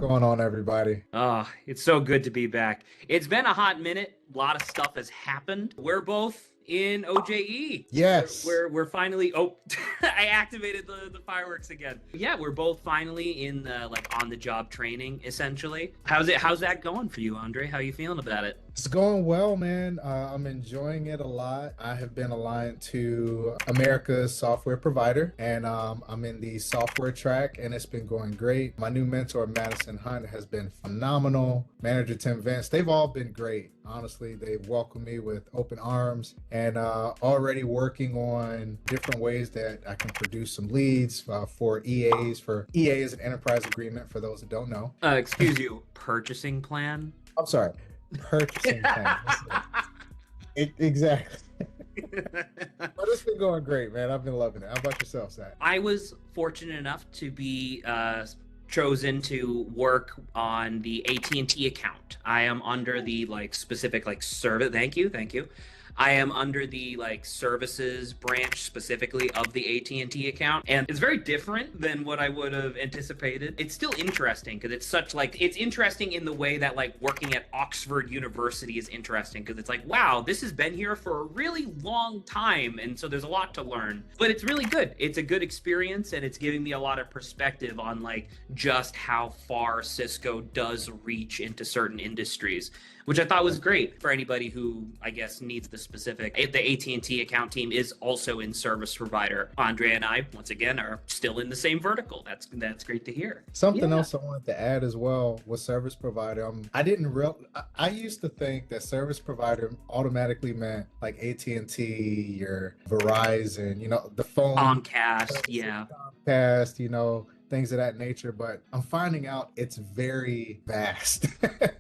going on, everybody? Oh, it's so good to be back. It's been a hot minute. A lot of stuff has happened. We're both in OJE. Yes. We're finally oh I activated the fireworks again. Yeah, we're both finally in the on the job training essentially. How's that going for you, Andre? How you feeling about it? It's going well, man. I'm enjoying it a lot. I have been aligned to America's software provider, and I'm in the software track, and it's been going great. My new mentor, Madison Hunt, has been phenomenal. Manager Tim Vance, they've all been great. Honestly, they've welcomed me with open arms and already working on different ways that I can produce some leads for EAs. For EA is an enterprise agreement for those that don't know. Excuse you, purchasing plan? I'm sorry. Purchasing plan. Exactly. But it's been going great, man. I've been loving it. How about yourself, Zach? I was fortunate enough to be chosen to work on the AT&T account. I am under the specific service. Thank you. I am under the services branch specifically of the AT&T account, and it's very different than what I would have anticipated. It's still interesting because it's such it's interesting in the way that working at Oxford University is interesting because it's wow, this has been here for a really long time, and so there's a lot to learn. But it's really good. It's a good experience, and it's giving me a lot of perspective on just how far Cisco does reach into certain industries, which I thought was great for anybody who I guess needs the specific. The AT&T account team is also in service provider. Andre and I, once again, are still in the same vertical. That's great to hear. Something else I wanted to add as well was service provider. I used to think that service provider automatically meant AT&T, your Verizon, the phone. Comcast, yeah. Comcast, things of that nature, but I'm finding out it's very vast.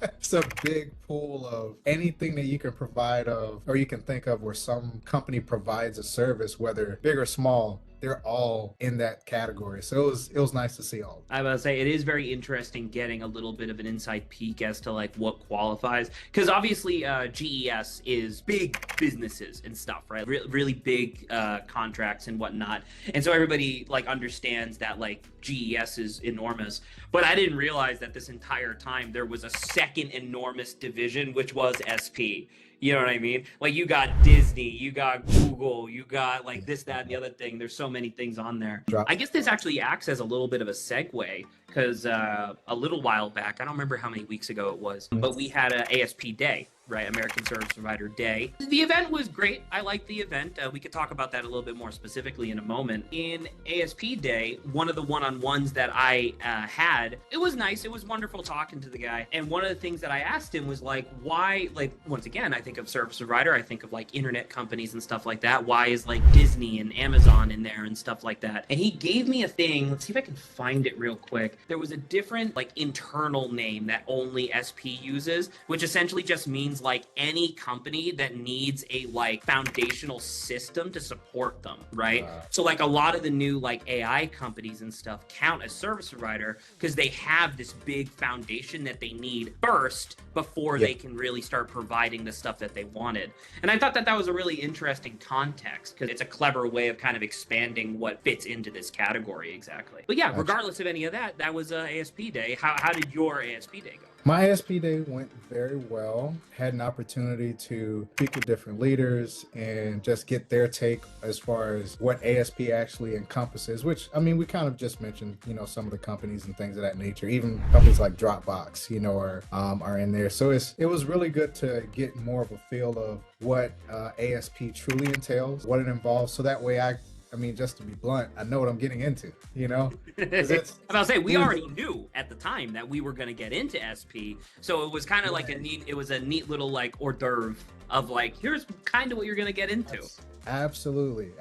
It's a big pool of anything that you can provide or you can think of where some company provides a service, whether big or small. They're all in that category. So it was nice to see all. I was say it is very interesting getting a little bit of an inside peek as to what qualifies, because obviously GES is big businesses and stuff, right? Really big contracts and whatnot, and so everybody understands that GES is enormous. But I didn't realize that this entire time there was a second enormous division, which was SP. You know what I mean? You got Disney, you got Google, you got this, that, and the other thing. There's so many things on there. I guess this actually acts as a little bit of a segue because a little while back, I don't remember how many weeks ago it was, but we had an ASP day, right? American Service Provider Day. The event was great. I liked the event. We could talk about that a little bit more specifically in a moment. In ASP Day, one of the one-on-ones that I had, it was nice. It was wonderful talking to the guy. And one of the things that I asked him was why, once again, I think of service provider, I think of internet companies and stuff like that. Why is Disney and Amazon in there and stuff like that? And he gave me a thing. Let's see if I can find it real quick. There was a different internal name that only SP uses, which essentially just means any company that needs a foundational system to support them, right? So a lot of the new AI companies and stuff count as service provider because they have this big foundation that they need first before they can really start providing the stuff that they wanted. And I thought that was a really interesting context because it's a clever way of kind of expanding what fits into this category exactly. But yeah, regardless of any of that, that was ASP Day. How did your ASP Day go? My ASP Day went very well. Had an opportunity to speak with different leaders and just get their take as far as what ASP actually encompasses, which, we kind of just mentioned, some of the companies and things of that nature. Even companies like Dropbox, are in there. So it was really good to get more of a feel of what ASP truly entails, what it involves. So that way just to be blunt, I know what I'm getting into, I'll say we already knew at the time that we were going to get into SP. So it was kind of a neat little hors d'oeuvre of here's kind of what you're going to get into. Absolutely.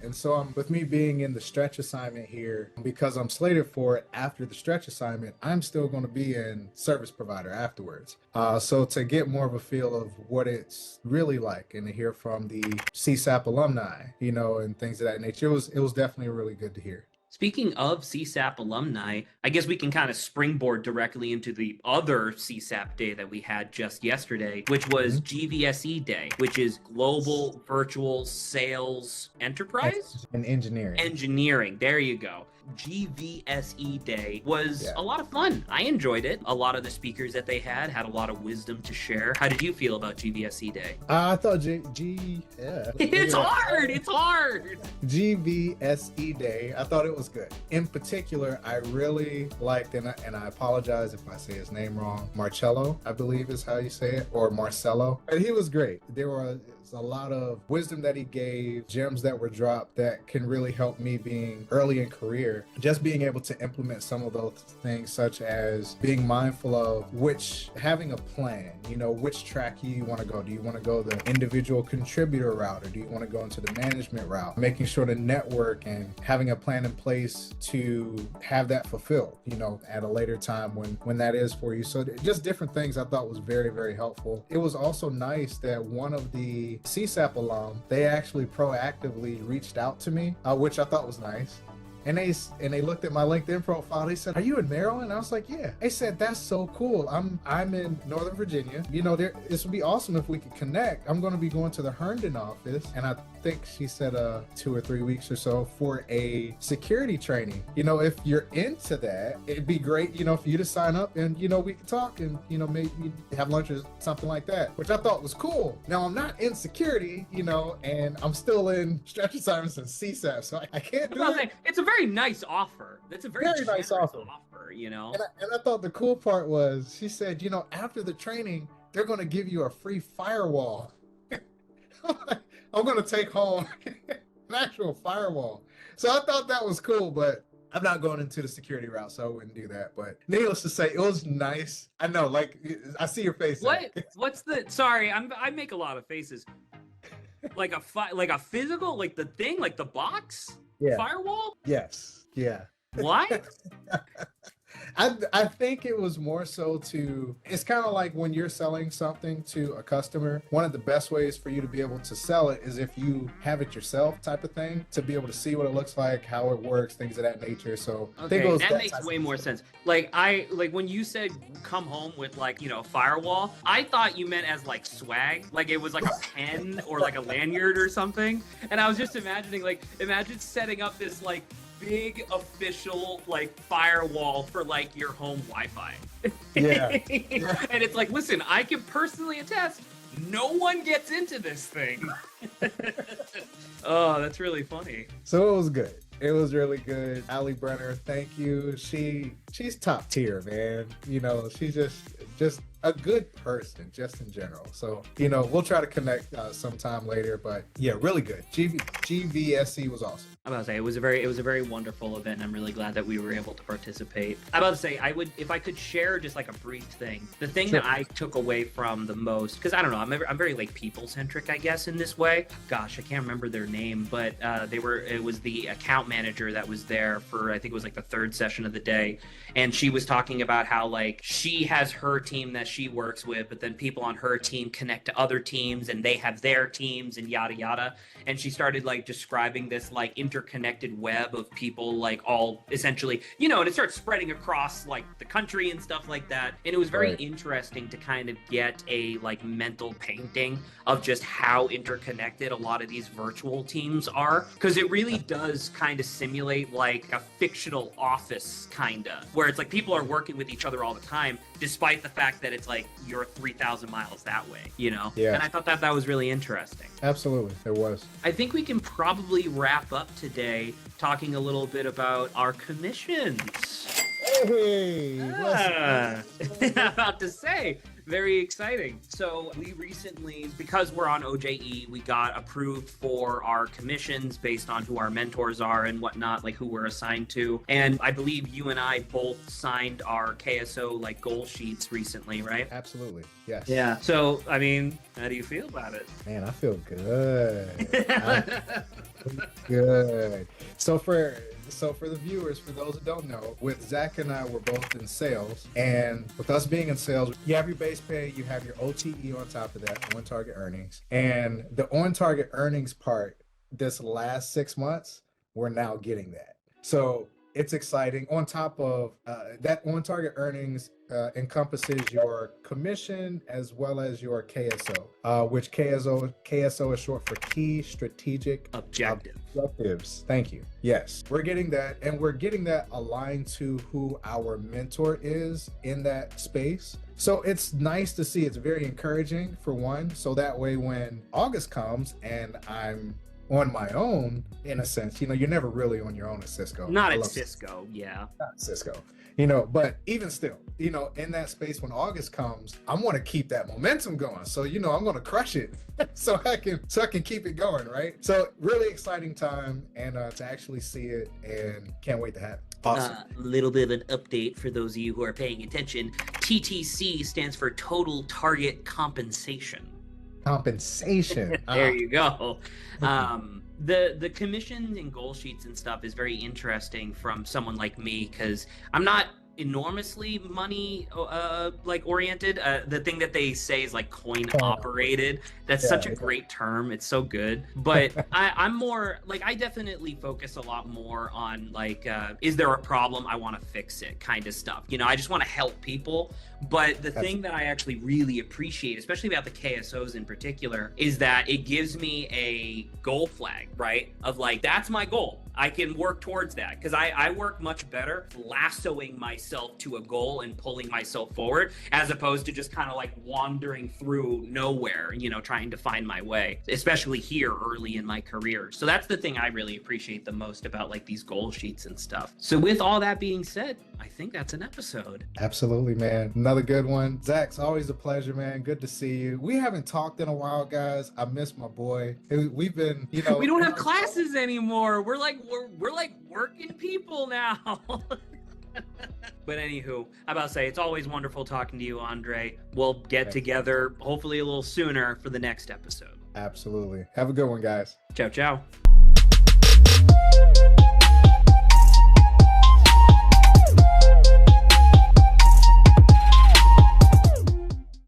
And so with me being in the stretch assignment here, because I'm slated for it after the stretch assignment, I'm still going to be in service provider afterwards. So to get more of a feel of what it's really like and to hear from the CSAP alumni, and things of that nature, it was definitely really good to hear. Speaking of CSAP alumni, I guess we can kind of springboard directly into the other CSAP day that we had just yesterday, which was GVSE Day, which is Global Virtual Sales Enterprise? And engineering. Engineering, there you go. GVSE Day was Yeah. a lot of fun. I enjoyed it. A lot of the speakers that they had a lot of wisdom to share. How did you feel about GVSE Day? I thought yeah. Look It's at that. hard. It's hard. GVSE Day. I thought it was good. In particular, I really liked, and I apologize if I say his name wrong, Marcello, I believe is how you say it, or Marcello. And he was great. There was a lot of wisdom that he gave, gems that were dropped that can really help me being early in career. Just being able to implement some of those things, such as being mindful of having a plan, which track you want to go. Do you want to go the individual contributor route, or do you want to go into the management route? Making sure to network and having a plan in place to have that fulfilled, at a later time when that is for you. So just different things I thought was very, very helpful. It was also nice that one of the CSAP alum, they actually proactively reached out to me, which I thought was nice. And they looked at my LinkedIn profile. They said, "Are you in Maryland?" I was like, "Yeah." They said, "That's so cool. I'm in Northern Virginia. This would be awesome if we could connect. I'm going to be going to the Herndon office, and I think she said 2 or 3 weeks or so for a security training. If you're into that, it'd be great, for you to sign up and we could talk and maybe have lunch or something like that," which I thought was cool. Now I'm not in security, and I'm still in stretch assignments and CSAP, so I can't do it. It's a very nice offer. That's a very nice offer. And I thought the cool part was she said, after the training, they're going to give you a free firewall. I'm going to take home an actual firewall. So I thought that was cool, but I'm not going into the security route, so I wouldn't do that. But needless to say, it was nice. I know, like, I see your face. What's the? Sorry, I make a lot of faces. Like a physical, like the thing, like the box. Yeah. Firewall? Yes. Yeah. What? I think it was more so it's kind of like when you're selling something to a customer, one of the best ways for you to be able to sell it is if you have it yourself, type of thing, to be able to see what it looks like, how it works, things of that nature. So okay, that makes way more sense. Like when you said come home with firewall, I thought you meant as like swag, like it was like a pen or like a lanyard or something. And I was just imagining imagine setting up this like big official like firewall for like your home Wi-Fi. Yeah. And it's like, listen, I can personally attest, no one gets into this thing. Oh, that's really funny. So it was good. It was really good. Allie Brenner, thank you. She's top tier, man. She's just a good person, just in general. So, we'll try to connect sometime later. But yeah, really good. GVSE was awesome. I'm about to say it was a very wonderful event. I'm really glad that we were able to participate. I'm about to say if I could share just like a brief thing. The thing Sure. that I took away from the most, because I don't know, I'm very like people centric, I guess, in this way. Gosh, I can't remember their name, but it was the account manager that was there for, I think it was like the third session of the day, and she was talking about how like she has her team that she works with, but then people on her team connect to other teams and they have their teams and yada yada. And she started like describing this like interconnected web of people like all essentially, and it starts spreading across like the country and stuff like that. And it was very interesting to kind of get a like mental painting of just how interconnected a lot of these virtual teams are, because it really does kind of simulate like a fictional office where it's like people are working with each other all the time, despite the fact that it's like you're 3,000 miles that way, Yeah. And I thought that was really interesting. Absolutely, it was. I think we can probably wrap up today talking a little bit about our commissions. Hey, I'm about to say, very exciting. So we recently, because we're on OJE, we got approved for our commissions based on who our mentors are and whatnot, like who we're assigned to. And I believe you and I both signed our KSO like goal sheets recently, right? Absolutely, yes. Yeah. So, I mean, how do you feel about it? Man, I feel good. Good. So for the viewers, for those that don't know, with Zach and I, we're both in sales, and with us being in sales, you have your base pay, you have your OTE on top of that, on target earnings, and the on target earnings part, this last 6 months, we're now getting that. So it's exciting. On top of that, on target earnings encompasses your commission as well as your KSO, which KSO is short for key strategic Objective. objectives. Thank you. Yes, we're getting that, and we're getting that aligned to who our mentor is in that space. So it's nice to see. It's very encouraging for one. So that way, when August comes and I'm on my own, in a sense, you know, you're never really on your own at Cisco. Not at Cisco, yeah. Not Cisco. You know, but even still, you know, in that space when August comes, I want to keep that momentum going. So, you know, I'm going to crush it so I can keep it going, right? So really exciting time, and to actually see it, and can't wait to have it. Awesome. Little bit of an update for those of you who are paying attention. TTC stands for Total Target Compensation. Compensation. There you go. The commissions and goal sheets and stuff is very interesting from someone like me, because I'm not enormously money like oriented. The thing that they say is like coin operated. That's such a great term. It's so good. But I'm more like, I definitely focus a lot more on like, is there a problem? I want to fix it kind of stuff. You know, I just want to help people. But the thing that I actually really appreciate, especially about the KSOs in particular, is that it gives me a goal flag, right? Of like, that's my goal. I can work towards that, because I work much better lassoing myself to a goal and pulling myself forward, as opposed to just kind of like wandering through nowhere, you know, trying to find my way, especially here early in my career. So that's the thing I really appreciate the most about like these goal sheets and stuff. So with all that being said, I think that's an episode. Absolutely, man. Another good one. Zach, it's always a pleasure, man. Good to see you. We haven't talked in a while, guys. I miss my boy. We've been, you know, we don't have classes anymore. We're like working people now. But anywho, I'm about to say, it's always wonderful talking to you, Andre. We'll get together hopefully a little sooner for the next episode. Absolutely. Have a good one, guys. Ciao, ciao.